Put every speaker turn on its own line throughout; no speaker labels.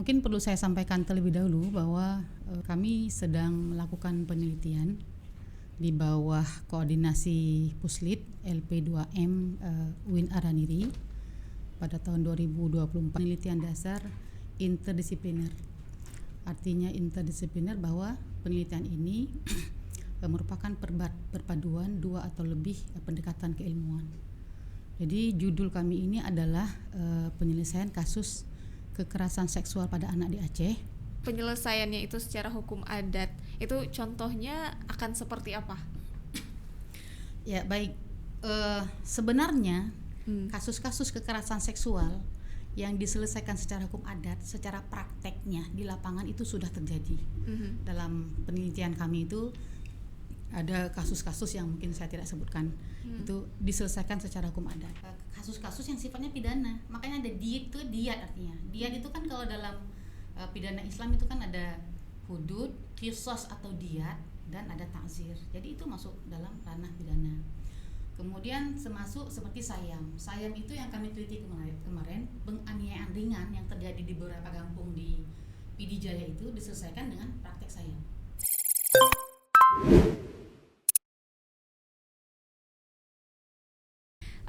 Mungkin perlu saya sampaikan terlebih dahulu bahwa kami sedang melakukan penelitian di bawah koordinasi Puslit LP2M UIN Araniri pada tahun 2024, penelitian dasar interdisipliner. Artinya interdisipliner bahwa penelitian ini merupakan perpaduan dua atau lebih pendekatan keilmuan. Jadi judul kami ini adalah penyelesaian kasus kekerasan seksual pada anak di Aceh.
Penyelesaiannya itu secara hukum adat, itu contohnya akan seperti apa?
Ya baik, sebenarnya kasus-kasus kekerasan seksual yang diselesaikan secara hukum adat, secara prakteknya di lapangan itu sudah terjadi. Dalam penelitian kami itu ada kasus-kasus yang mungkin saya tidak sebutkan, itu diselesaikan secara hukum adat. Kasus-kasus yang sifatnya pidana, makanya ada diat artinya. Diat itu kan kalau dalam pidana Islam itu kan ada hudud, qisas atau diat, dan ada ta'zir. Jadi itu masuk dalam ranah pidana. Kemudian termasuk seperti sayam itu yang kami teliti kemarin, penganiayaan ringan yang terjadi di beberapa kampung di PD Jaya itu diselesaikan dengan praktek sayam.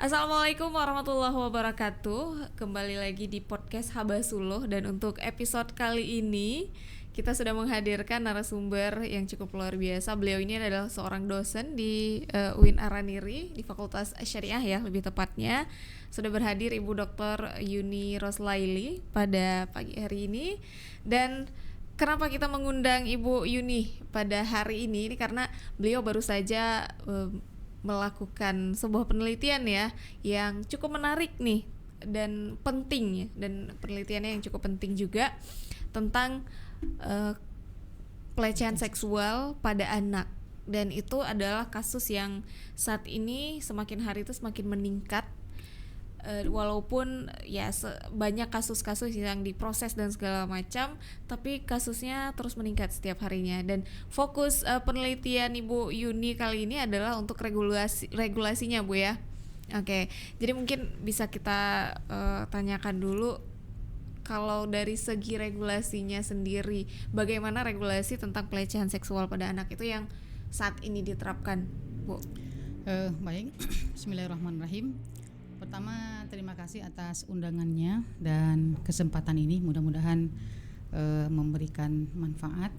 Assalamualaikum warahmatullahi wabarakatuh. Kembali lagi di podcast Habasuluh, dan untuk episode kali ini kita sudah menghadirkan narasumber yang cukup luar biasa. Beliau ini adalah seorang dosen di UIN Araniri di Fakultas Syariah ya, lebih tepatnya. Sudah berhadir Ibu Dr. Yuni Roslaili pada pagi hari ini. Dan kenapa kita mengundang Ibu Yuni pada hari ini? Ini karena beliau baru saja melakukan sebuah penelitian ya yang cukup menarik nih dan penting ya, dan penelitiannya yang cukup penting juga tentang pelecehan seksual pada anak, dan itu adalah kasus yang saat ini semakin hari itu semakin meningkat. Walaupun ya banyak kasus-kasus yang diproses dan segala macam, tapi kasusnya terus meningkat setiap harinya. Dan fokus penelitian Ibu Yuni kali ini adalah untuk regulasinya Bu ya. Oke, jadi mungkin bisa kita tanyakan dulu, kalau dari segi regulasinya sendiri, bagaimana regulasi tentang pelecehan seksual pada anak itu yang saat ini diterapkan, Bu?
Baik, Bismillahirrahmanirrahim. Pertama, terima kasih atas undangannya dan kesempatan ini, mudah-mudahan memberikan manfaat.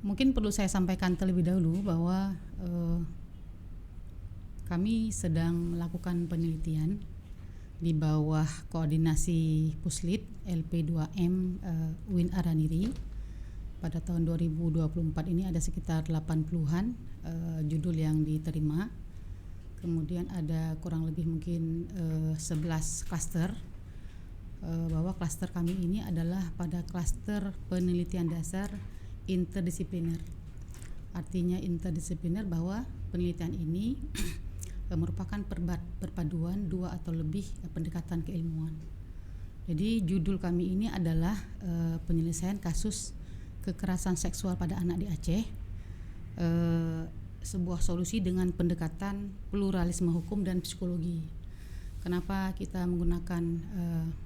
Mungkin perlu saya sampaikan terlebih dahulu bahwa kami sedang melakukan penelitian di bawah koordinasi Puslit LP2M UIN Araniri. Pada tahun 2024 ini ada sekitar 80-an judul yang diterima. Kemudian ada kurang lebih mungkin 11 klaster, bahwa klaster kami ini adalah pada klaster penelitian dasar interdisipliner. Artinya interdisipliner bahwa penelitian ini merupakan perpaduan dua atau lebih pendekatan keilmuan. Jadi judul kami ini adalah penyelesaian kasus kekerasan seksual pada anak di Aceh, sebuah solusi dengan pendekatan pluralisme hukum dan psikologi. Kenapa kita menggunakan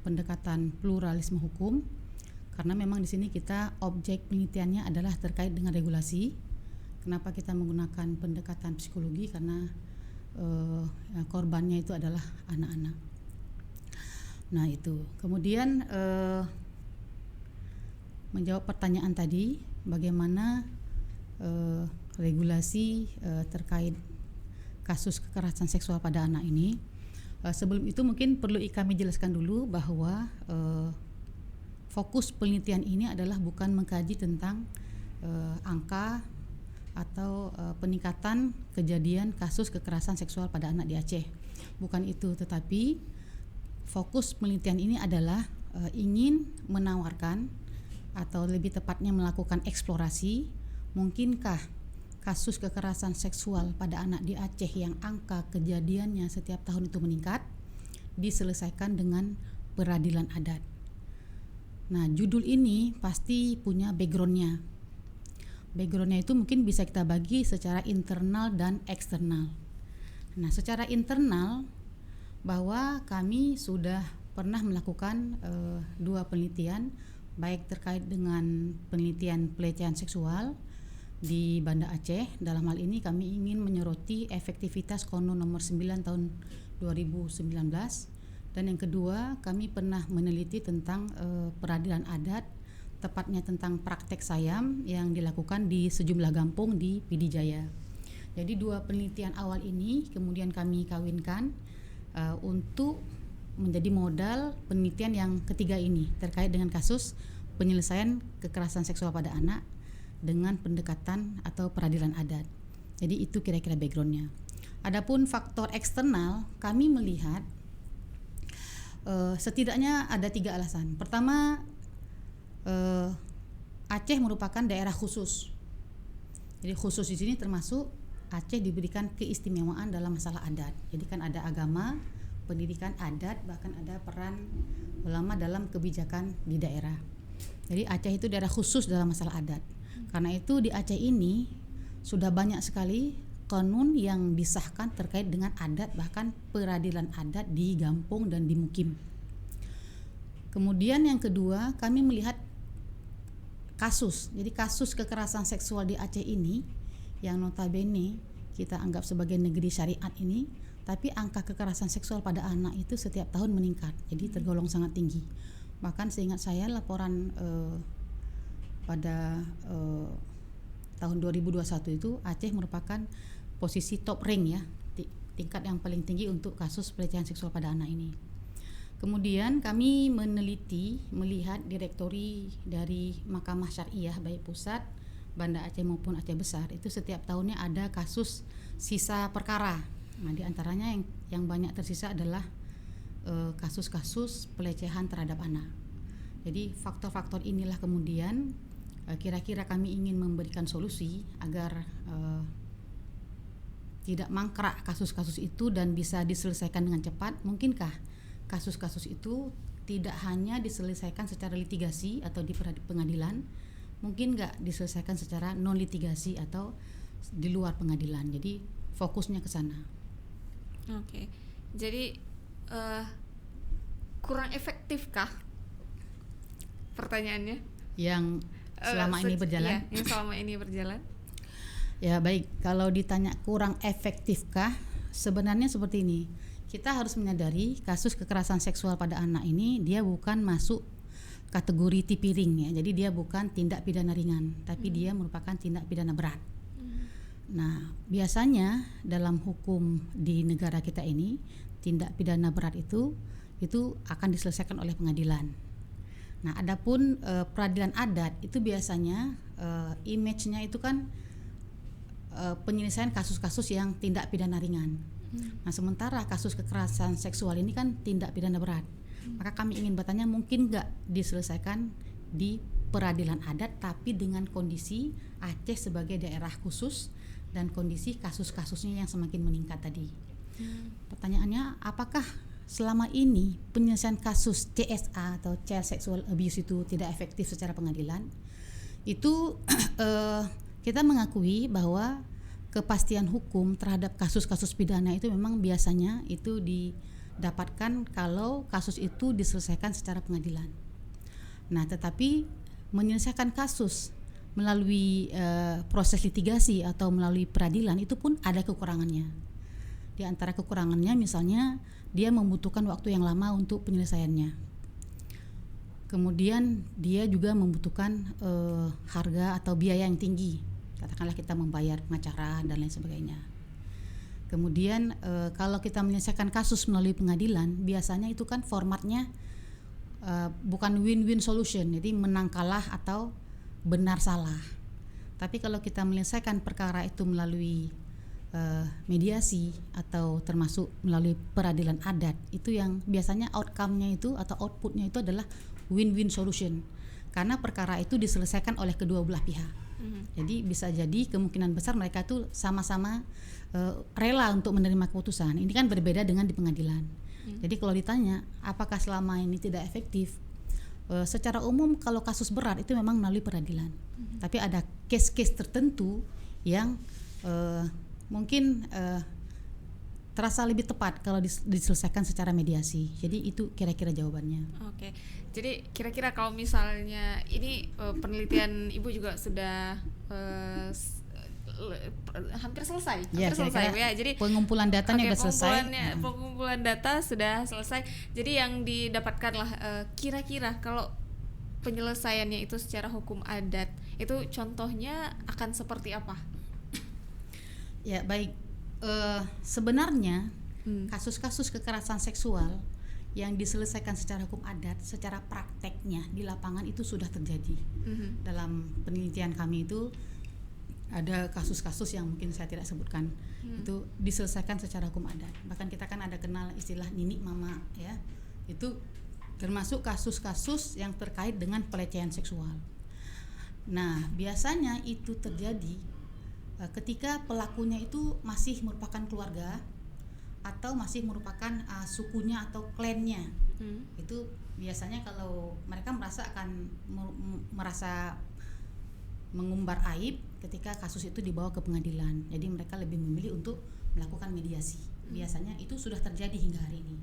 pendekatan pluralisme hukum? Karena memang di sini kita objek penelitiannya adalah terkait dengan regulasi. Kenapa kita menggunakan pendekatan psikologi? Karena korbannya itu adalah anak-anak. Nah itu. Kemudian menjawab pertanyaan tadi, bagaimana regulasi terkait kasus kekerasan seksual pada anak ini. Sebelum itu mungkin perlu kami jelaskan dulu bahwa fokus penelitian ini adalah bukan mengkaji tentang angka atau peningkatan kejadian kasus kekerasan seksual pada anak di Aceh. Bukan itu, tetapi fokus penelitian ini adalah ingin menawarkan atau lebih tepatnya melakukan eksplorasi, mungkinkah kasus kekerasan seksual pada anak di Aceh yang angka kejadiannya setiap tahun itu meningkat diselesaikan dengan peradilan adat. Nah, judul ini pasti punya backgroundnya. Backgroundnya itu mungkin bisa kita bagi secara internal dan eksternal. Nah, secara internal bahwa kami sudah pernah melakukan 2 penelitian, baik terkait dengan penelitian pelecehan seksual di Banda Aceh. Dalam hal ini kami ingin menyoroti efektivitas Konun nomor 9 tahun 2019, dan yang kedua kami pernah meneliti tentang peradilan adat, tepatnya tentang praktek sayam yang dilakukan di sejumlah kampung di Pidi Jaya. Jadi 2 penelitian awal ini kemudian kami kawinkan untuk menjadi modal penelitian yang ketiga ini terkait dengan kasus penyelesaian kekerasan seksual pada anak dengan pendekatan atau peradilan adat. Jadi itu kira-kira backgroundnya. Adapun faktor eksternal, kami melihat setidaknya ada 3 alasan. Pertama, Aceh merupakan daerah khusus. Jadi khusus di sini termasuk Aceh diberikan keistimewaan dalam masalah adat. Jadi kan ada agama, pendidikan adat, bahkan ada peran ulama dalam kebijakan di daerah. Jadi Aceh itu daerah khusus dalam masalah adat. Karena itu di Aceh ini sudah banyak sekali konun yang disahkan terkait dengan adat, bahkan peradilan adat di kampung dan di mukim. Kemudian yang kedua, kami melihat kasus. Jadi kasus kekerasan seksual di Aceh ini yang notabene kita anggap sebagai negeri syariat ini, tapi angka kekerasan seksual pada anak itu setiap tahun meningkat, jadi tergolong sangat tinggi. Bahkan seingat saya laporan pada tahun 2021 itu Aceh merupakan posisi top rank ya, tingkat yang paling tinggi untuk kasus pelecehan seksual pada anak ini. Kemudian kami meneliti, melihat direktori dari Mahkamah Syariah baik pusat, Banda Aceh maupun Aceh Besar, itu setiap tahunnya ada kasus sisa perkara. Nah, di antaranya yang banyak tersisa adalah kasus-kasus pelecehan terhadap anak. Jadi faktor-faktor inilah kemudian kira-kira kami ingin memberikan solusi agar tidak mangkrak kasus-kasus itu dan bisa diselesaikan dengan cepat. Mungkinkah kasus-kasus itu tidak hanya diselesaikan secara litigasi atau di pengadilan, mungkin nggak diselesaikan secara non litigasi atau di luar pengadilan. Jadi fokusnya ke sana.
Oke, jadi kurang efektifkah pertanyaannya?
Yang selama ini berjalan?
Iya, yang selama ini berjalan.
Ya baik, kalau ditanya kurang efektifkah, sebenarnya seperti ini. Kita harus menyadari kasus kekerasan seksual pada anak ini dia bukan masuk kategori tipiring ya. Jadi dia bukan tindak pidana ringan, tapi dia merupakan tindak pidana berat. Nah, biasanya dalam hukum di negara kita ini tindak pidana berat itu akan diselesaikan oleh pengadilan. Nah, adapun peradilan adat itu biasanya image-nya itu kan penyelesaian kasus-kasus yang tindak pidana ringan. Nah, sementara kasus kekerasan seksual ini kan tindak pidana berat. Maka kami ingin bertanya, mungkin nggak diselesaikan di peradilan adat tapi dengan kondisi Aceh sebagai daerah khusus dan kondisi kasus-kasusnya yang semakin meningkat tadi. Pertanyaannya, apakah selama ini penyelesaian kasus CSA atau Child Sexual Abuse itu tidak efektif secara pengadilan? Itu kita mengakui bahwa kepastian hukum terhadap kasus-kasus pidana itu memang biasanya itu didapatkan kalau kasus itu diselesaikan secara pengadilan. Nah, tetapi menyelesaikan kasus melalui proses litigasi atau melalui peradilan itu pun ada kekurangannya. Di antara kekurangannya misalnya dia membutuhkan waktu yang lama untuk penyelesaiannya. Kemudian dia juga membutuhkan harga atau biaya yang tinggi. Katakanlah kita membayar pengacara dan lain sebagainya. Kemudian kalau kita menyelesaikan kasus melalui pengadilan, biasanya itu kan formatnya bukan win-win solution, jadi menang kalah atau benar salah. Tapi kalau kita menyelesaikan perkara itu melalui mediasi atau termasuk melalui peradilan adat, itu yang biasanya outcome-nya itu atau output-nya itu adalah win-win solution, karena perkara itu diselesaikan oleh kedua belah pihak. Jadi bisa jadi kemungkinan besar mereka tuh sama-sama rela untuk menerima keputusan. Ini kan berbeda dengan di pengadilan. Jadi kalau ditanya apakah selama ini tidak efektif, secara umum kalau kasus berat itu memang melalui peradilan. Tapi ada case-case tertentu yang mungkin terasa lebih tepat kalau diselesaikan secara mediasi. Jadi itu kira-kira jawabannya.
Oke. Jadi kira-kira kalau misalnya ini penelitian Ibu juga sudah hampir selesai. Ya. Jadi
pengumpulan datanya sudah selesai.
Pengumpulan data sudah selesai. Jadi yang didapatkanlah kira-kira kalau penyelesaiannya itu secara hukum adat itu contohnya akan seperti apa?
Ya, baik. Sebenarnya kasus-kasus kekerasan seksual yang diselesaikan secara hukum adat, secara prakteknya di lapangan itu sudah terjadi. Dalam penelitian kami itu ada kasus-kasus yang mungkin saya tidak sebutkan, itu diselesaikan secara hukum adat. Bahkan kita kan ada kenal istilah nini mama, ya, itu termasuk kasus-kasus yang terkait dengan pelecehan seksual. Nah, biasanya itu terjadi ketika pelakunya itu masih merupakan keluarga atau masih merupakan sukunya atau klannya. Itu biasanya kalau mereka merasa mengumbar aib ketika kasus itu dibawa ke pengadilan. Jadi mereka lebih memilih untuk melakukan mediasi. Biasanya itu sudah terjadi hingga hari ini.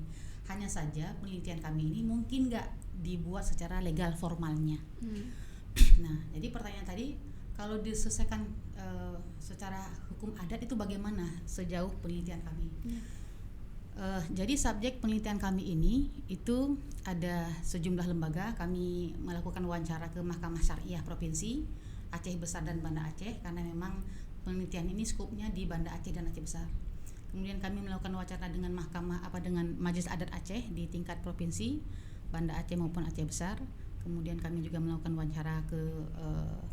Hanya saja penelitian kami ini mungkin nggak dibuat secara legal formalnya. Nah, jadi pertanyaan tadi, kalau diselesaikan secara hukum adat itu bagaimana sejauh penelitian kami? Jadi subjek penelitian kami ini itu ada sejumlah lembaga. Kami melakukan wawancara ke Mahkamah Syariah Provinsi Aceh Besar dan Banda Aceh, karena memang penelitian ini skupnya di Banda Aceh dan Aceh Besar. Kemudian kami melakukan wawancara dengan dengan Majelis Adat Aceh di tingkat provinsi Banda Aceh maupun Aceh Besar. Kemudian kami juga melakukan wawancara ke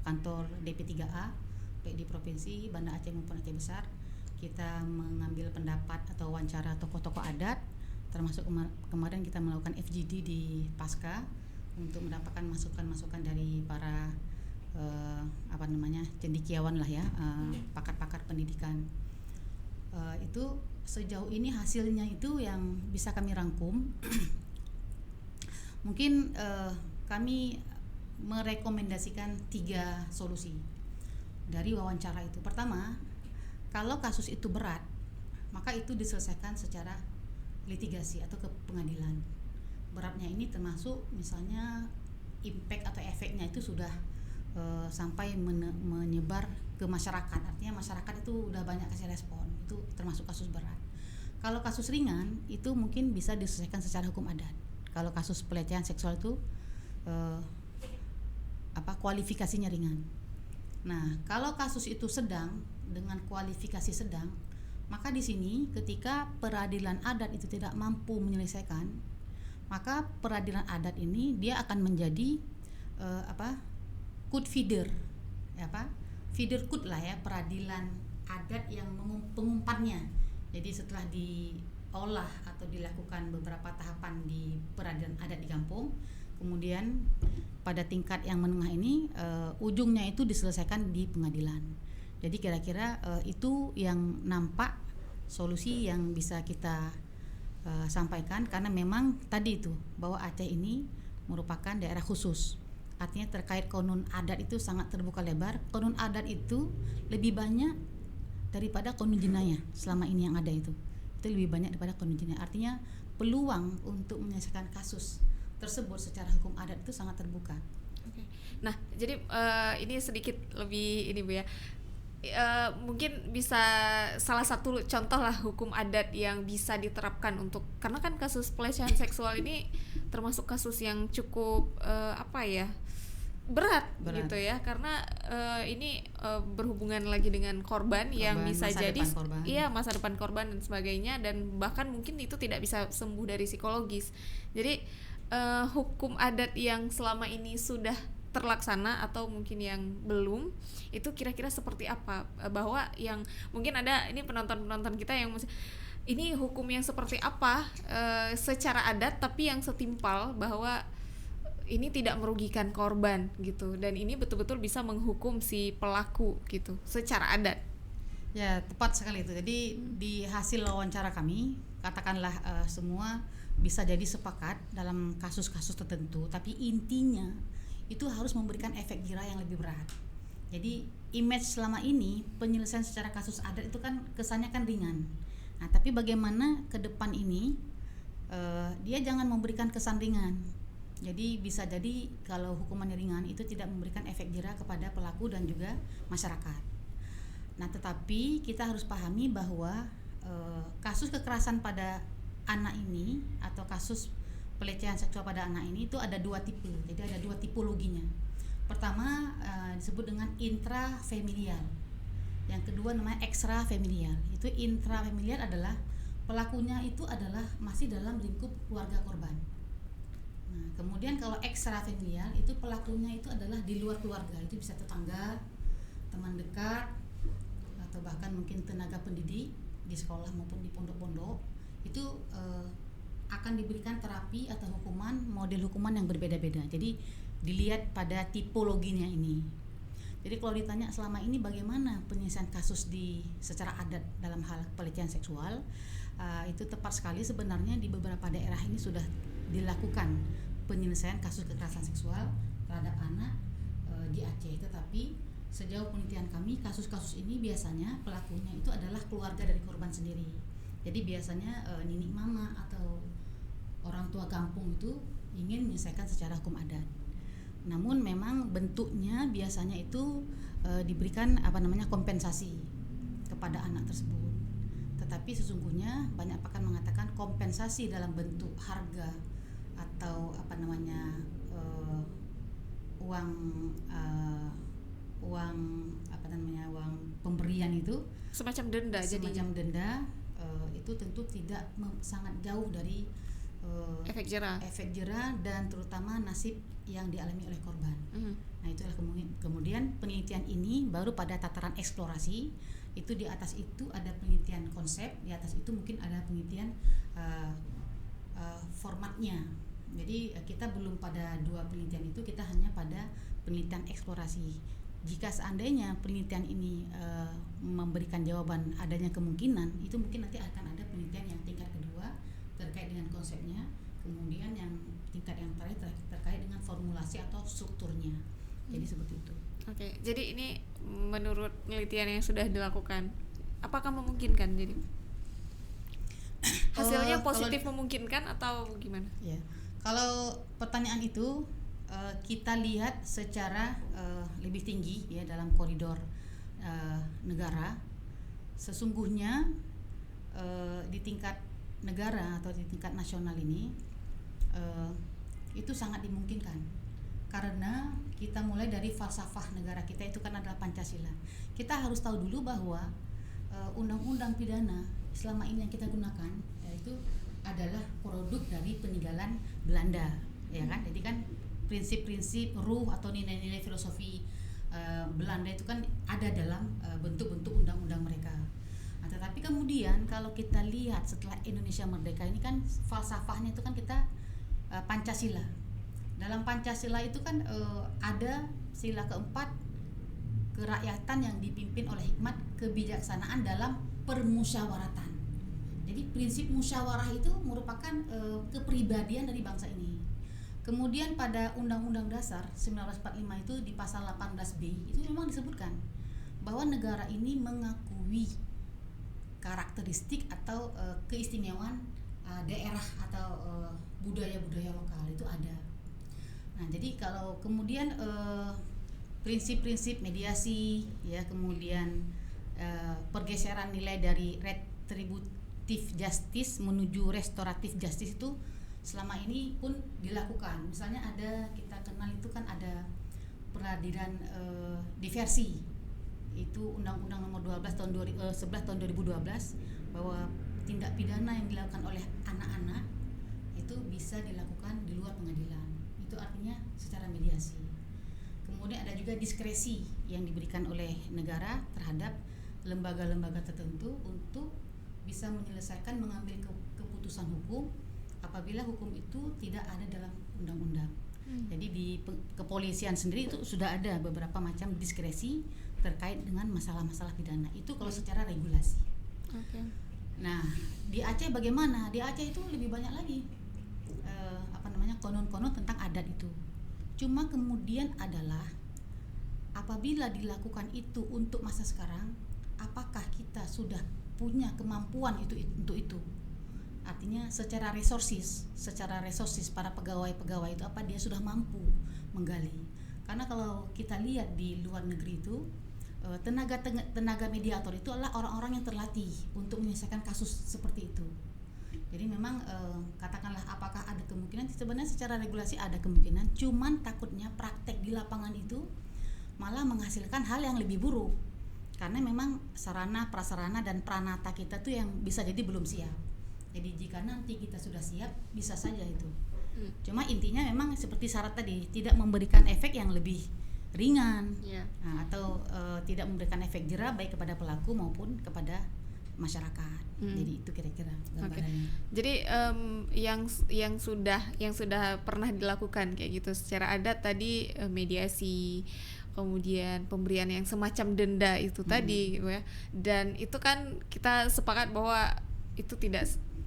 kantor DP3A baik di provinsi Banda Aceh maupun Aceh Besar. Kita mengambil pendapat atau wawancara tokoh-tokoh adat, termasuk kemarin kita melakukan FGD di Pasca untuk mendapatkan masukan-masukan dari para cendekiawan lah ya, pakar-pakar pendidikan. Itu sejauh ini hasilnya itu yang bisa kami rangkum. Mungkin kami merekomendasikan 3 solusi dari wawancara itu. Pertama, kalau kasus itu berat, maka itu diselesaikan secara litigasi atau ke pengadilan. Beratnya ini termasuk misalnya impact atau efeknya itu sudah sampai menyebar ke masyarakat. Artinya masyarakat itu udah banyak kasih respon. Itu termasuk kasus berat. Kalau kasus ringan itu mungkin bisa diselesaikan secara hukum adat. Kalau kasus pelecehan seksual itu kualifikasinya ringan. Nah, kalau kasus itu sedang dengan kualifikasi sedang, maka di sini ketika peradilan adat itu tidak mampu menyelesaikan, maka peradilan adat ini dia akan menjadi court feeder, feeder court lah ya, peradilan adat yang pengumpannya. Jadi setelah diolah atau dilakukan beberapa tahapan di peradilan adat di kampung, kemudian pada tingkat yang menengah ini ujungnya itu diselesaikan di pengadilan. Jadi kira-kira itu yang nampak solusi yang bisa kita sampaikan, karena memang tadi itu bahwa Aceh ini merupakan daerah khusus. Artinya terkait konun adat itu sangat terbuka lebar. Konun adat itu lebih banyak daripada konun jinayah selama ini yang ada itu lebih banyak daripada konun jinayah. Artinya peluang untuk menyelesaikan kasus tersebut secara hukum adat itu sangat terbuka.
Oke. Nah, jadi ini sedikit lebih ini Bu ya. Mungkin bisa salah satu contoh lah hukum adat yang bisa diterapkan untuk, karena kan kasus pelecehan seksual ini termasuk kasus yang cukup berat gitu ya, karena ini berhubungan lagi dengan korban yang bisa jadi masa depan korban dan sebagainya, dan bahkan mungkin itu tidak bisa sembuh dari psikologis. Jadi hukum adat yang selama ini sudah terlaksana atau mungkin yang belum, itu kira-kira seperti apa, bahwa yang mungkin ada ini penonton-penonton kita yang ini hukum yang seperti apa secara adat tapi yang setimpal bahwa ini tidak merugikan korban gitu, dan ini betul-betul bisa menghukum si pelaku gitu secara adat.
Ya, tepat sekali itu. Jadi di hasil wawancara kami, katakanlah semua bisa jadi sepakat dalam kasus-kasus tertentu, tapi intinya itu harus memberikan efek jera yang lebih berat. Jadi image selama ini penyelesaian secara kasus adat itu kan kesannya kan ringan. Nah, tapi bagaimana ke depan ini dia jangan memberikan kesan ringan. Jadi bisa jadi kalau hukumannya ringan itu tidak memberikan efek jera kepada pelaku dan juga masyarakat. Nah, tetapi kita harus pahami bahwa kasus kekerasan pada anak ini atau kasus pelecehan seksual pada anak ini itu ada dua tipe. Jadi ada dua tipologinya. Pertama disebut dengan intrafamilial. Yang kedua namanya extrafamilial. Itu intrafamilial adalah pelakunya itu adalah masih dalam lingkup keluarga korban. Nah, kemudian kalau extrafamilial itu pelakunya itu adalah di luar keluarga. Itu bisa tetangga, teman dekat, atau bahkan mungkin tenaga pendidik di sekolah maupun di pondok-pondok. Itu akan diberikan terapi atau hukuman, model hukuman yang berbeda-beda. Jadi dilihat pada tipologinya ini. Jadi kalau ditanya selama ini bagaimana penyelesaian kasus secara adat dalam hal pelecehan seksual, itu tepat sekali sebenarnya di beberapa daerah ini sudah dilakukan penyelesaian kasus kekerasan seksual terhadap anak di Aceh. Tetapi sejauh penelitian kami, kasus-kasus ini biasanya pelakunya itu adalah keluarga dari korban sendiri. Jadi biasanya ninik mama atau orang tua kampung itu ingin menyelesaikan secara hukum adat. Namun memang bentuknya biasanya itu diberikan kompensasi kepada anak tersebut. Tetapi sesungguhnya banyak pakar mengatakan kompensasi dalam bentuk harga atau uang pemberian itu
semacam denda.
Itu tentu tidak sangat jauh dari efek jera dan terutama nasib yang dialami oleh korban. Nah, itulah kemudian penelitian ini baru pada tataran eksplorasi. Itu di atas itu ada penelitian konsep, di atas itu mungkin ada penelitian formatnya. Jadi kita belum pada dua penelitian itu, kita hanya pada penelitian eksplorasi. Jika seandainya penelitian ini memberikan jawaban adanya kemungkinan, itu mungkin nanti akan ada penelitian yang tingkat kedua terkait dengan konsepnya, kemudian yang tingkat yang terakhir terkait dengan formulasi atau strukturnya. Jadi seperti itu.
Oke, jadi ini menurut penelitian yang sudah dilakukan, apakah memungkinkan jadi? Hasilnya positif memungkinkan atau gimana?
Ya, kalau pertanyaan itu kita lihat secara lebih tinggi ya dalam koridor negara. Sesungguhnya di tingkat negara atau di tingkat nasional ini itu sangat dimungkinkan, karena kita mulai dari falsafah negara kita itu kan adalah Pancasila. Kita harus tahu dulu bahwa undang-undang pidana selama ini yang kita gunakan yaitu adalah produk dari peninggalan Belanda, ya kan? Jadi kan prinsip-prinsip ruh atau nilai-nilai filosofi Belanda itu kan ada dalam bentuk-bentuk undang-undang mereka. Nah, tetapi kemudian kalau kita lihat setelah Indonesia merdeka ini kan falsafahnya itu kan kita Pancasila. Dalam Pancasila itu kan ada sila keempat, kerakyatan yang dipimpin oleh hikmat kebijaksanaan dalam permusyawaratan. Jadi prinsip musyawarah itu merupakan kepribadian dari bangsa ini. Kemudian pada Undang-Undang Dasar 1945 itu di pasal 18B itu memang disebutkan bahwa negara ini mengakui karakteristik atau keistimewaan daerah atau budaya-budaya lokal itu ada. Nah, jadi kalau kemudian prinsip-prinsip mediasi ya, kemudian pergeseran nilai dari retributive justice menuju restoratif justice itu selama ini pun dilakukan. Misalnya ada, kita kenal itu kan ada peradilan diversi. Itu Undang-Undang Nomor 11 tahun 2012 bahwa tindak pidana yang dilakukan oleh anak-anak itu bisa dilakukan di luar pengadilan. Itu artinya secara mediasi. Kemudian ada juga diskresi yang diberikan oleh negara terhadap lembaga-lembaga tertentu untuk bisa menyelesaikan mengambil keputusan hukum apabila hukum itu tidak ada dalam undang-undang. Jadi di kepolisian sendiri itu sudah ada beberapa macam diskresi terkait dengan masalah-masalah pidana. Itu kalau secara regulasi. Nah, di Aceh bagaimana? Di Aceh itu lebih banyak lagi konon-konon tentang adat itu. Cuma kemudian adalah apabila dilakukan itu untuk masa sekarang, apakah kita sudah punya kemampuan untuk itu. Artinya secara resources para pegawai itu dia sudah mampu menggali. Karena kalau kita lihat di luar negeri itu tenaga mediator itu adalah orang-orang yang terlatih untuk menyelesaikan kasus seperti itu. Jadi memang katakanlah apakah ada kemungkinan, sebenarnya secara regulasi ada kemungkinan, cuman takutnya praktek di lapangan itu malah menghasilkan hal yang lebih buruk. Karena memang sarana, prasarana dan pranata kita tuh yang bisa jadi belum siap. Jadi jika nanti kita sudah siap, bisa saja itu. Cuma intinya memang seperti syarat tadi, tidak memberikan efek yang lebih ringan, atau tidak memberikan efek jera baik kepada pelaku maupun kepada masyarakat. Jadi itu kira-kira gambarannya.
Jadi yang sudah pernah dilakukan kayak gitu secara adat tadi, mediasi, kemudian pemberian yang semacam denda itu tadi gitu ya. Dan itu kan kita sepakat bahwa itu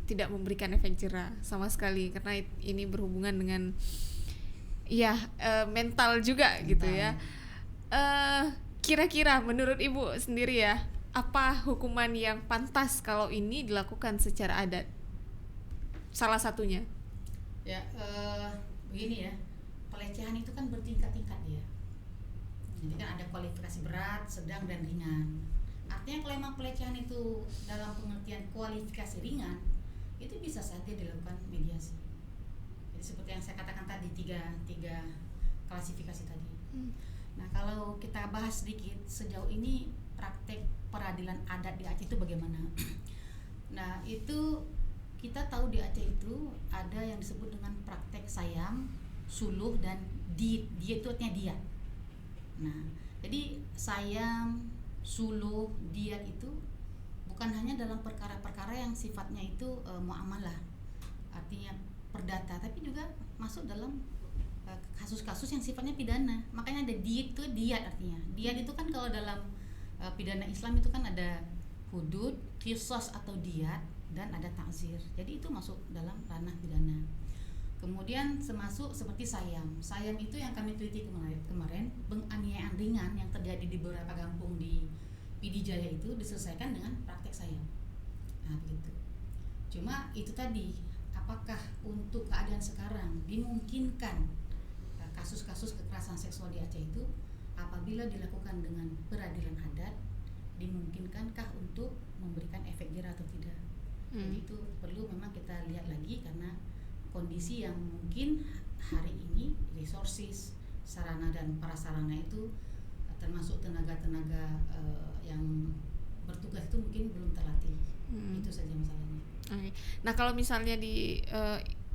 tidak memberikan efek jera sama sekali, karena ini berhubungan dengan mental juga gitu ya. Kira-kira menurut Ibu sendiri ya, apa hukuman yang pantas kalau ini dilakukan secara adat? Salah satunya
begini ya, pelecehan itu kan bertingkat-tingkat ya. Jadi kan ada kualifikasi berat, sedang dan ringan. Artinya kalau memang pelecehan itu dalam pengertian kualifikasi ringan, itu bisa saja dilakukan mediasi. Jadi seperti yang saya katakan tadi, tiga klasifikasi tadi. Nah kalau kita bahas sedikit sejauh ini praktek peradilan adat di Aceh itu bagaimana? Nah itu kita tahu di Aceh itu ada yang disebut dengan praktek sayam, suluh dan diet. Diet itu artinya diat. Nah jadi sayam, suluh, diat itu bukan hanya dalam perkara-perkara yang sifatnya itu muamalah, artinya perdata, tapi juga masuk dalam kasus-kasus yang sifatnya pidana. Makanya ada diat, itu diat artinya. Diat itu kan kalau dalam pidana Islam itu kan ada hudud, qisas atau diat, dan ada ta'zir. Jadi itu masuk dalam ranah pidana. Kemudian termasuk seperti sayam. Sayam itu yang kami teliti kemarin penganiayaan ringan yang terjadi di beberapa kampung di PD Jaya itu diselesaikan dengan praktek sayam. Nah begitu. Cuma itu tadi, apakah untuk keadaan sekarang dimungkinkan kasus-kasus kekerasan seksual di Aceh itu apabila dilakukan dengan peradilan adat, dimungkinkankah untuk memberikan efek jera atau tidak? Jadi itu perlu memang kita lihat lagi, karena kondisi yang mungkin hari ini resources, sarana dan prasarana itu termasuk tenaga-tenaga yang bertugas itu mungkin belum terlatih. Itu saja masalahnya.
Okay. Nah kalau misalnya di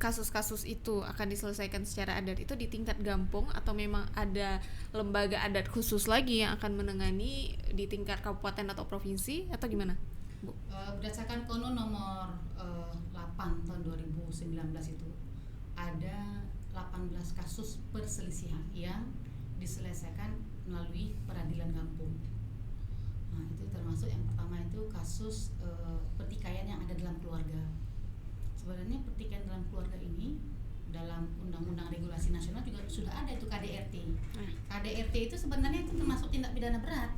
kasus-kasus itu akan diselesaikan secara adat, itu di tingkat gampong atau memang ada lembaga adat khusus lagi yang akan menangani di tingkat kabupaten atau provinsi atau gimana, Bu?
Berdasarkan Konon nomor 8 tahun 2019 itu ada 18 kasus perselisihan yang diselesaikan melalui peradilan kampung. Nah itu termasuk yang pertama itu kasus pertikaian yang ada dalam keluarga. Sebenarnya pertikaian dalam keluarga ini dalam Undang-Undang Regulasi Nasional juga sudah ada itu KDRT. KDRT itu sebenarnya itu termasuk tindak pidana berat.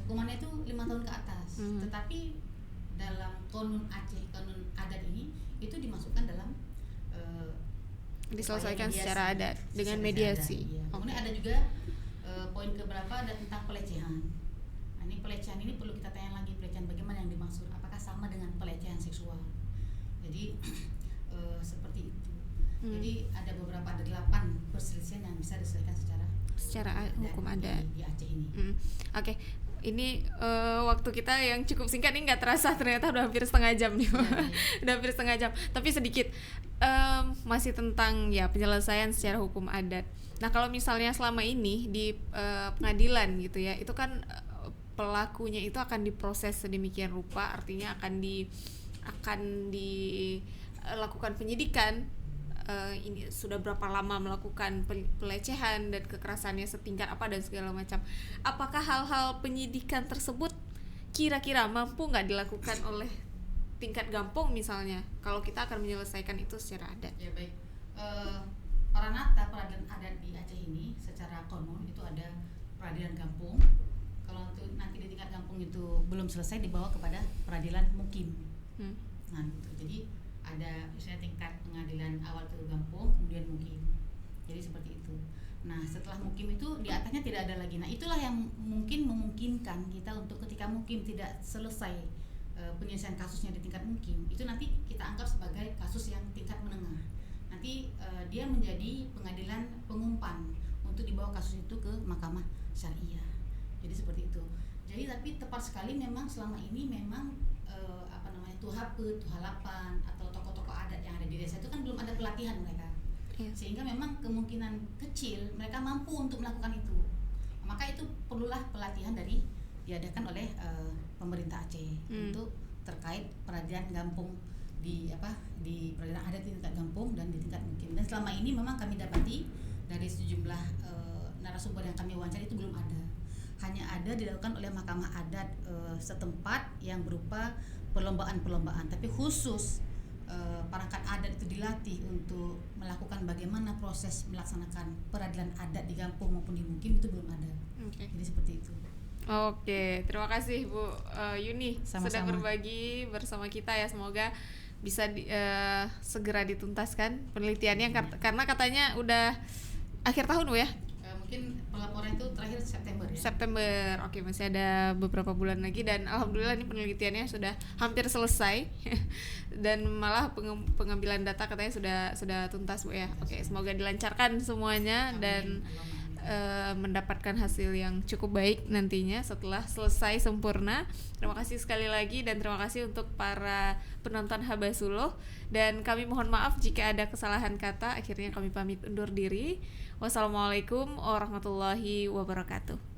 Hukumannya itu 5 tahun ke atas. Tetapi dalam Konun Aceh, Konun adat ini itu dimasukkan dalam
diselesaikan secara adat dengan mediasi.
Ya. Kemudian ada juga poin keberapa ada tentang pelecehan. Nah, ini pelecehan ini perlu kita tanya lagi, pelecehan bagaimana yang dimaksud? Apakah sama dengan pelecehan seksual? Jadi seperti itu. Jadi ada 8 perselisihan yang bisa diselesaikan secara
hukum adat
di Aceh ini.
Oke. Ini waktu kita yang cukup singkat, ini nggak terasa ternyata udah hampir setengah jam nih. Udah hampir setengah jam. Tapi sedikit masih tentang penyelesaian secara hukum adat. Nah kalau misalnya selama ini di pengadilan gitu ya, itu kan pelakunya itu akan diproses sedemikian rupa, artinya akan dilakukan penyidikan. Ini sudah berapa lama melakukan pelecehan dan kekerasannya setingkat apa dan segala macam. Apakah hal-hal penyidikan tersebut kira-kira mampu nggak dilakukan oleh tingkat gampong misalnya, kalau kita akan menyelesaikan itu secara adat?
Ya baik. Paranata peradilan adat di Aceh ini secara konon itu ada peradilan kampung, kalau untuk nanti di tingkat kampung itu belum selesai dibawa kepada peradilan mukim. Nah gitu. Jadi ada misalnya tingkat pengadilan awal itu kampung, kemudian mukim. Jadi seperti itu. Nah setelah mukim itu di atasnya tidak ada lagi. Nah itulah yang mungkin memungkinkan kita untuk ketika mukim tidak selesai penyelesaian kasusnya di tingkat mukim, itu nanti kita anggap sebagai kasus yang tingkat menengah. Nanti dia menjadi pengadilan pengumpan untuk dibawa kasus itu ke mahkamah syariah. Jadi seperti itu. Jadi tapi tepat sekali memang selama ini memang Tuhaput, Tuhalapan atau tokoh-tokoh adat yang ada di desa itu kan belum ada pelatihan mereka. Sehingga memang kemungkinan kecil mereka mampu untuk melakukan itu. Maka itu perlulah pelatihan diadakan oleh pemerintah Aceh untuk terkait peradilan kampung di peradilan adat di tingkat kampung dan di tingkat mukim. Dan selama ini memang kami dapati dari sejumlah narasumber yang kami wawancara itu belum ada. Hanya ada dilakukan oleh mahkamah adat setempat yang berupa perlombaan-perlombaan, tapi khusus perangkat adat itu dilatih untuk melakukan bagaimana proses melaksanakan peradilan adat di kampung maupun di mukim itu belum ada. Jadi seperti itu.
Oke, terima kasih Bu Yuni sudah berbagi bersama kita ya. Semoga bisa segera dituntaskan penelitiannya karena katanya udah akhir tahun Bu ya.
Mungkin pelaporan itu terakhir September ya.
September, oke, masih ada beberapa bulan lagi dan alhamdulillah ini penelitiannya sudah hampir selesai dan malah pengambilan data katanya sudah tuntas Bu ya. Oke, semoga dilancarkan semuanya dan mendapatkan hasil yang cukup baik nantinya setelah selesai sempurna. Terima kasih sekali lagi dan terima kasih untuk para penonton Habasuloh dan kami mohon maaf jika ada kesalahan kata. Akhirnya kami pamit undur diri. Wassalamualaikum warahmatullahi wabarakatuh.